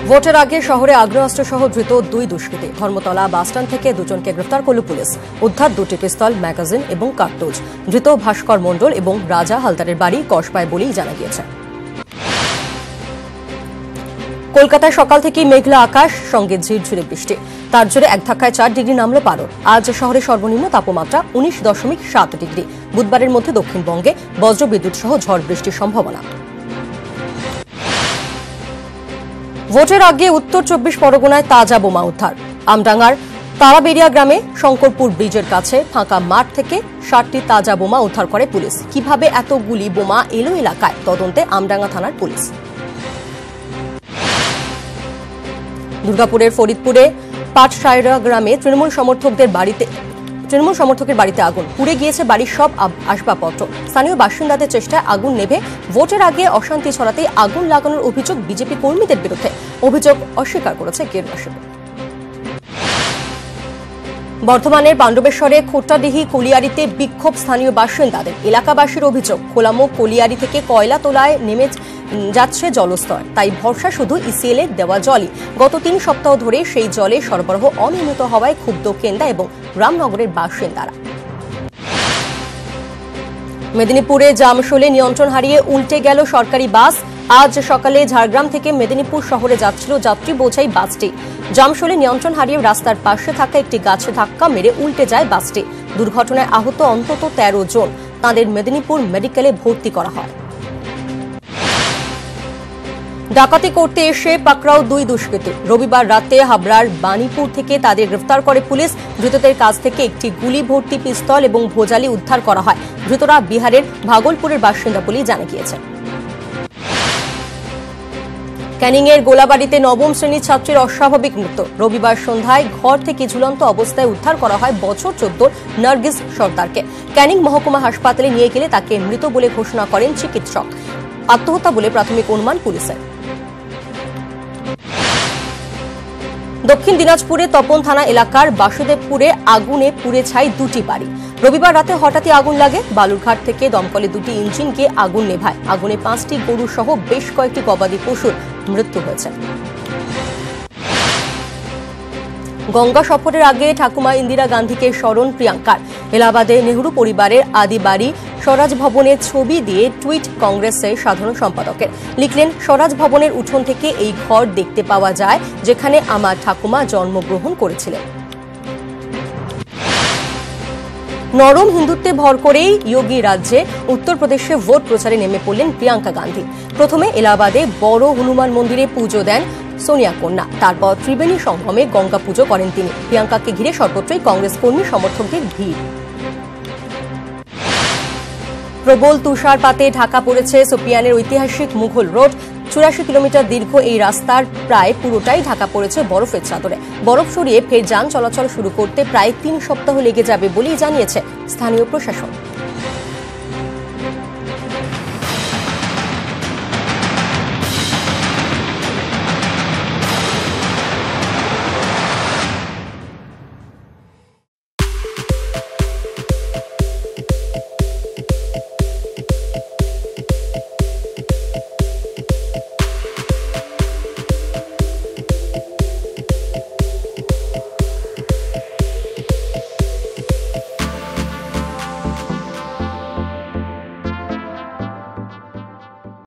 ভোটের আগে শহরে আগ্নেয়াস্ত্র সহ ধৃত দুই দুষ্কৃতী। ধর্মতলা বাসস্ট্যান্ড থেকে দুজনকে গ্রেফতার করল পুলিশ। উদ্ধার দুটি পিস্তল, ম্যাগাজিন এবং কার্তুজ। ধৃত ভাস্কর মণ্ডল এবং রাজা হালদারের বাড়ি কসবায় বলেই জানা গিয়েছে। কলকাতায় সকাল থেকেই মেঘলা আকাশ, সঙ্গে ঝিরঝিরে বৃষ্টি। তার জোরে এক ধাক্কায় 4 ডিগ্রি নামল পারদ। আজ শহরে সর্বনিম্ন তাপমাত্রা 19.7 ডিগ্রি। বুধবারের মধ্যে দক্ষিণবঙ্গে বজ্রবিদ্যুৎ সহ ঝড় বৃষ্টির সম্ভাবনা। ভোটের আগে উত্তর 24 পরগনায় তাজা বোমা উদ্ধার। আমডাঙ্গার তারাবেড়িয়া গ্রামে শঙ্করপুর ব্রিজের কাছে ফাঁকা মাঠ থেকে 60টি তাজা বোমা উদ্ধার করে পুলিশ। কিভাবে এতগুলি বোমা এলো এলাকায়, তদন্তে আমডাঙ্গা থানার পুলিশ। দুর্গাপুরের ফরিদপুরে পাটসায়রা গ্রামে তৃণমূল সমর্থকের বাড়িতে আগুন। পুড়ে গিয়েছে বাড়ির সব আসবাবপত্র। স্থানীয় বাসিন্দাদের চেষ্টায় আগুন নেভে ভোটের আগে অশান্তি ছড়াতেই আগুন লাগানোর অভিযোগ বিজেপি কর্মীদের বিরুদ্ধে। অভিযোগ অস্বীকার করেছে গেরুয়া শিবির। বর্ধমানের পাণ্ডবেশ্বরে খোট্টাডিহি কলিয়ারিতে বিক্ষোভ স্থানীয় বাসিন্দাদের। এলাকাবাসীর অভিযোগ, খোলামুখ কলিয়ারি থেকে কয়লা তোলায় নেমে যাচ্ছে জলস্তর, তাই ভরসা শুধু ইসিএল এর দেওয়া জলই। গত 3 সপ্তাহ ধরে সেই জলে সরবরাহ অনিয়মিত হওয়ায় ক্ষুব্ধ কেন্দা এবং রামনগরের বাসিন্দারা। মেদিনীপুরে জামশোলে নিয়ন্ত্রণ হারিয়ে উল্টে গেল সরকারি বাস। আজ সকালে ঝাড়গ্রাম থেকে মেদিনীপুর শহরে যাচ্ছিল যাত্রী বোঝাই বাসটি। জামশোলে নিয়ন্ত্রণ হারিয়ে রাস্তার পাশে থাকা একটি গাছে ধাক্কা মেরে উল্টে যায় বাসটি। দুর্ঘটনায় আহত অন্তত 13 জন। তাঁদের মেদিনীপুর মেডিকেলে ভর্তি করা হয়। ডাকাতি করতে এসে পাকড়াও 2 দুষ্কৃতী। রবিবার রাতে হাবড়ার বাণীপুর থেকে তাদের গ্রেফতার করে পুলিশ। ধৃতদের কাছ থেকে একটি গুলি ভর্তি পিস্তল এবং ভোজালি উদ্ধার করা হয়। ধৃতরা বিহারের ভাগলপুরের বাসিন্দা বলেই জানা গিয়েছে। ক্যানিংয়ের গোলাবাড়িতে 9ম শ্রেণীর ছাত্রীর অস্বাভাবিক মৃত্যু। রবিবার সন্ধ্যায় ঘর থেকে ঝুলন্ত অবস্থায় উদ্ধার করা হয় বছর 14 নার্গিস সর্দারকে। ক্যানিং মহকুমা হাসপাতালে নিয়ে গেলে তাকে মৃত বলে ঘোষণা করেন চিকিৎসক। আত্মহত্যা বলে প্রাথমিক অনুমান পুলিশের। দক্ষিণ দিনাজপুরে তপন থানা এলাকার বাসুদেবপুরে আগুনে পুড়ে ছাই 2টি বাড়ি। রবিবার রাতে হঠাৎই আগুন লাগে। বালুরঘাট থেকে দমকলে 2টি ইঞ্জিন গিয়ে আগুন নেভায়। আগুনে 5টি গরু সহ বেশ কয়েকটি গবাদি পশুর মৃত্যু হয়েছে। গঙ্গা সফরের আগে ঠাকুমা ইন্দিরা গান্ধীকে স্মরণ প্রিয়াঙ্কার। এলাহাবাদে নেহরু পরিবারের আদি বাড়ি স্বরাজ ভবনের ছবি দিয়ে টুইট কংগ্রেসের সাধারণ সম্পাদকের। লিখলেন, স্বরাজ ভবনের উঠোন থেকে এই ঘর দেখতে পাওয়া যায় যেখানে আমার ঠাকুমা জন্মগ্রহণ করেছিলেন। নরম হিন্দুত্বে ভর করেই যোগী রাজ্যে উত্তরপ্রদেশে ভোট প্রচারে নেমে পড়লেন প্রিয়াঙ্কা গান্ধী। প্রথমে এলাহাবাদে বড় হনুমান মন্দিরে পুজো দেন সোনিয়া কন্যা। তারপর ত্রিবেণী সঙ্গমে গঙ্গা পুজো করেন তিনি। প্রিয়াঙ্কাকে ঘিরে সর্বত্রই কংগ্রেস কর্মী সমর্থকদের ভিড়। প্রবল তুষারপাতে ঢাকা পড়েছে সোপিয়ানের ঐতিহাসিক মুঘল রোড। 84 কিলোমিটার দীর্ঘ এই রাস্তার প্রায় পুরোটাই ঢাকা পড়েছে বরফের চাদরে। বরফ সরিয়ে ফের যান চলাচল শুরু করতে প্রায় 3 সপ্তাহ লেগে যাবে বলেই জানিয়েছে স্থানীয় প্রশাসন।